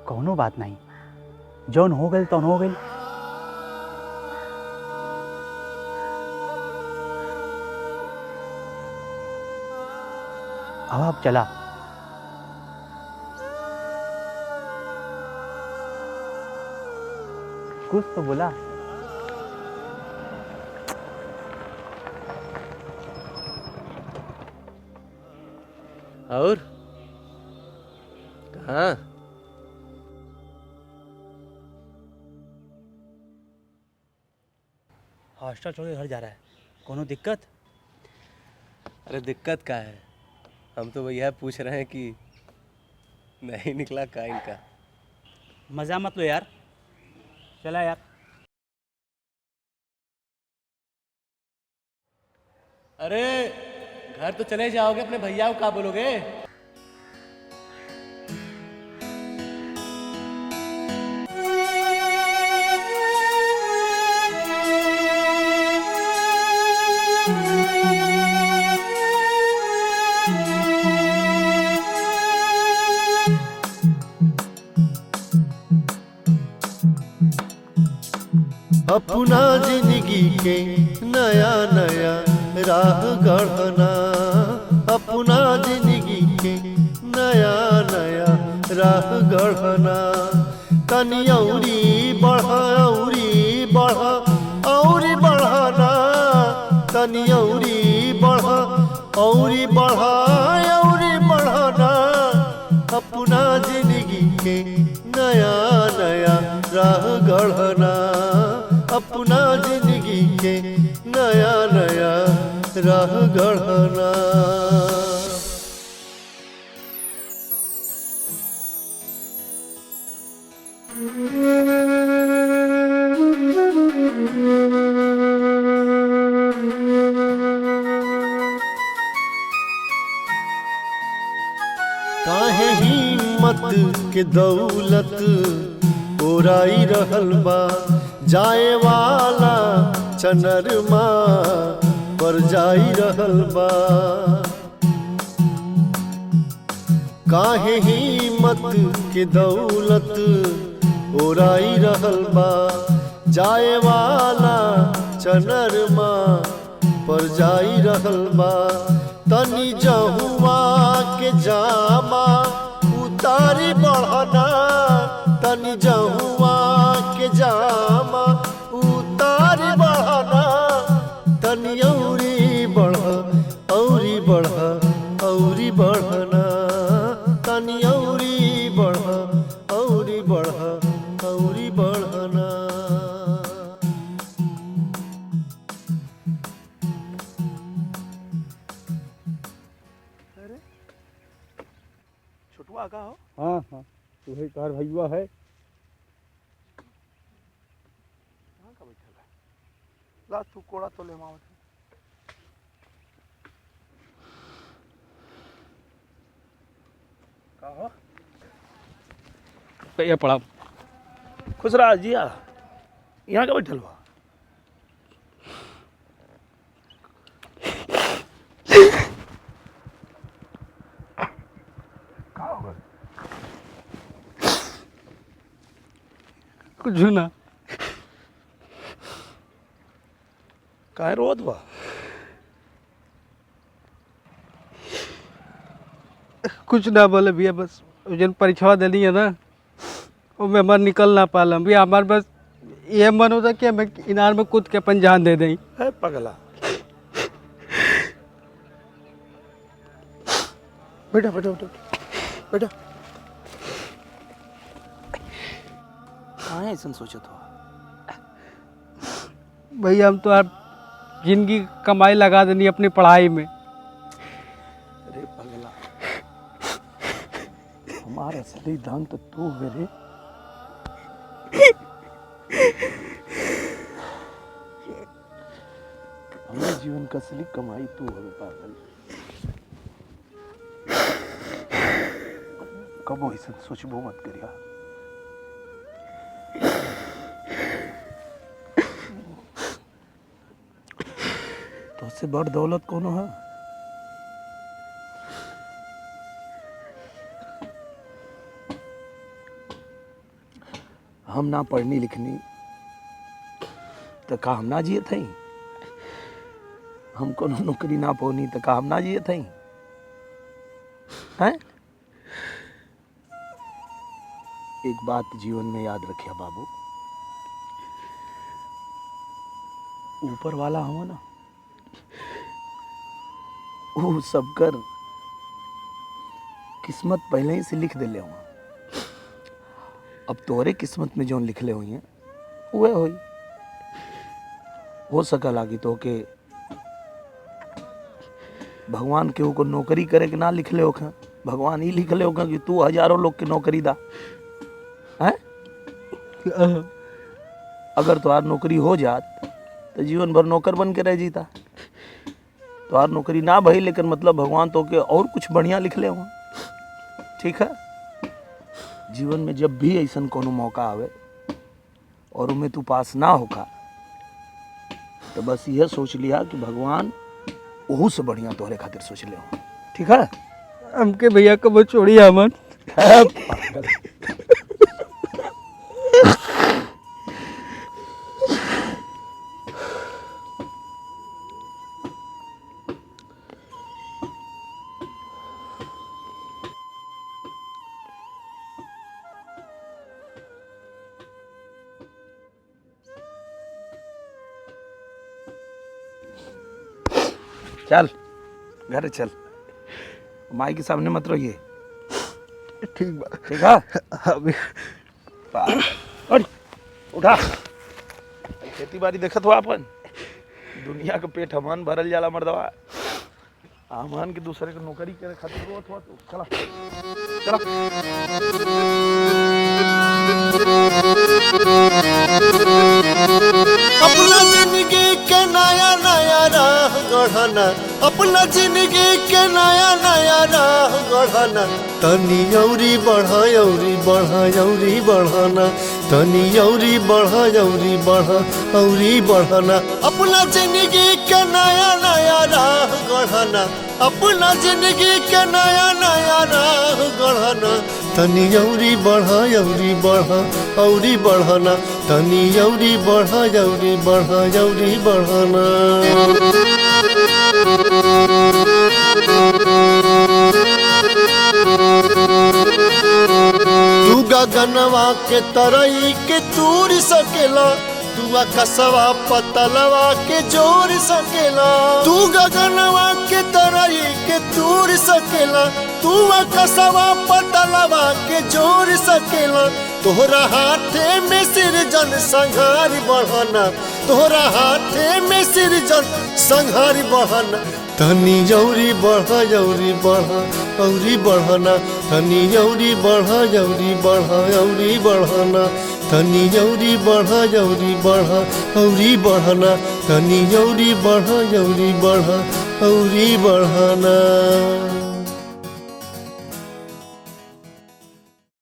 कौनो बात नहीं, जौन हो गई तौन हो गई। अब चला। कुछ तो बोला। और कहाँ? हॉस्टल छोड़ के घर जा रहा है, कोनो दिक्कत? अरे दिक्कत क्या है, हम तो भैया पूछ रहे हैं कि नहीं निकला का इनका। मजा मत लो यार, चला यार। अरे घर तो चले जाओगे, अपने भैया को क्या बोलोगे? अपना जिंदगी के नया नया राह गढ़ना, अपना जिंदगी के नया नया राह गढ़ना। तनी औरी बढ़ा औरी बढ़ा औरी बढ़ाना, तनी औरी बढ़ा औरी बढ़ा औरी बढ़ाना। अपना जिंदगी के नया नया राह गढ़ना, अपना जिंदगी के नया नया राह गढ़ना। काहे हिम्मत के दौलत ओराई रहल बा, जाए वाला चनरमा पर जाई रहल बा। काहे हिम्मत के दौलत ओराई रहल बा, जाए वाला चनरमा पर जाई रहल बा। तनी जहुआ के जामा उतारी बढ़ना, तनी जहुआ के जामा उतारी बढ़ना। तनी औरी बढ़ा औरी बढ़ा औरी बढ़ना, तनी औरी बढ़ा औरी बढ़ा औरी बढ़ना। छोटुआ का हो? हाँ हाँ, वही तार भैया है। कहाँ का बैठल है? ला तू कोड़ा तो ले मावत। का हो? ये पड़ा। खुश रहा जिया, यहाँ का बैठल बा? कुछ ना। काहे रोत बा? कुछ ना बोले भैया, बस जन परीक्षा दिली है ना, वो में हमार निकल ना पालम भैया। हमारे बस ये मन होता कि हमें इनार में कूद के अपन जान दे दें। है पगला। बैठा बैठा बैठा बैठा। कहाँ ऐसा सोचत हो? भैया हम तो आप जिंदगी कमाई लगा देनी अपनी पढ़ाई में। अरे पगला, हमारा असली धन तो तू है रे। हमारे जीवन का असली कमाई तू है पागल। कबो ऐसा सोचबो मत करिया। तो उससे बड़ दौलत कौन है? हम ना पढ़नी लिखनी तो का हम ना जिए थे, हम कोनो नौकरी ना पौनी तो का हम ना जिए थे हैं? एक बात जीवन में याद रखिया बाबू, ऊपर वाला हो ना वो सबकर किस्मत पहले ही से लिख दिले हुआ। अब तोरे किस्मत में जो लिखले हुई हैं वह हुई। हो सका लागी तो के भगवान के को नौकरी करे के ना लिखले होखा, भगवान ही लिखले होखा कि तू हजारों लोग के नौकरी दा हैं। अगर तुम्हार नौकरी हो जात तो जीवन भर नौकर बन के रह जीता। तुम्हार नौकरी ना भई लेकिन मतलब भगवान तो के और कुछ बढ़िया लिखले हुआ। ठीक है, जीवन में जब भी ऐसा कोनो मौका आवे और उनमें तू पास ना होगा तो बस यह सोच लिया कि भगवान ओहू से बढ़िया तोहरे खातिर सोच ले हो। ठीक है, हमके भैया कब छोड़ी हमन। चल घर चल, माई के सामने मत रहिए। ठीक बा। ठीक है, अभी उठा। खेती बाड़ी देखत हो अपन, दुनिया के पेट हमान भरल जाला मर्दवा, हमान के दूसरे के नौकरी करे खातिर रोत हो। तो चला चला। अपना जिंदगी के नया नया राह गढ़ना, अपना जिंदगी के नया नया राह गढ़ना। तनी औरी बढ़ा औरी बढ़ा औरी बढ़ाना, तनी औरी बढ़ा औरी बढ़ा औरी बढ़ाना। अपना जिंदगी के नया नया राह गढ़ना, अपना जिंदगी के नया नया राह गढ़ना। तनी औरी बढ़ा औरी बढ़ा औरी बढ़ाना, तनी औरी बढ़ा औरी बढ़ा औरी बढ़ाना। तू गगनवा के तरई के तूर सकेला, तू आकाशवा पतलवा के जोर सकेला। तू गगनवा के तरई के तूर सकेला, तू आकाशवा पतलवा के जोर सकेला। तोहरा हाथे में सृजन संहार बढ़ाना, तोहरा हाथे में सृजन संहार बढ़ाना। तनी औरी बढ़ा औरी बढ़ा औरी बढ़ाना, तनी औरी बढ़ा औरी बढ़ा औरी बढ़ाना। तनी औरी बढ़ा औरी बढ़ा औरी बढ़ाना, तनी औरी बढ़ा औरी बढ़ा औरी बढ़ाना।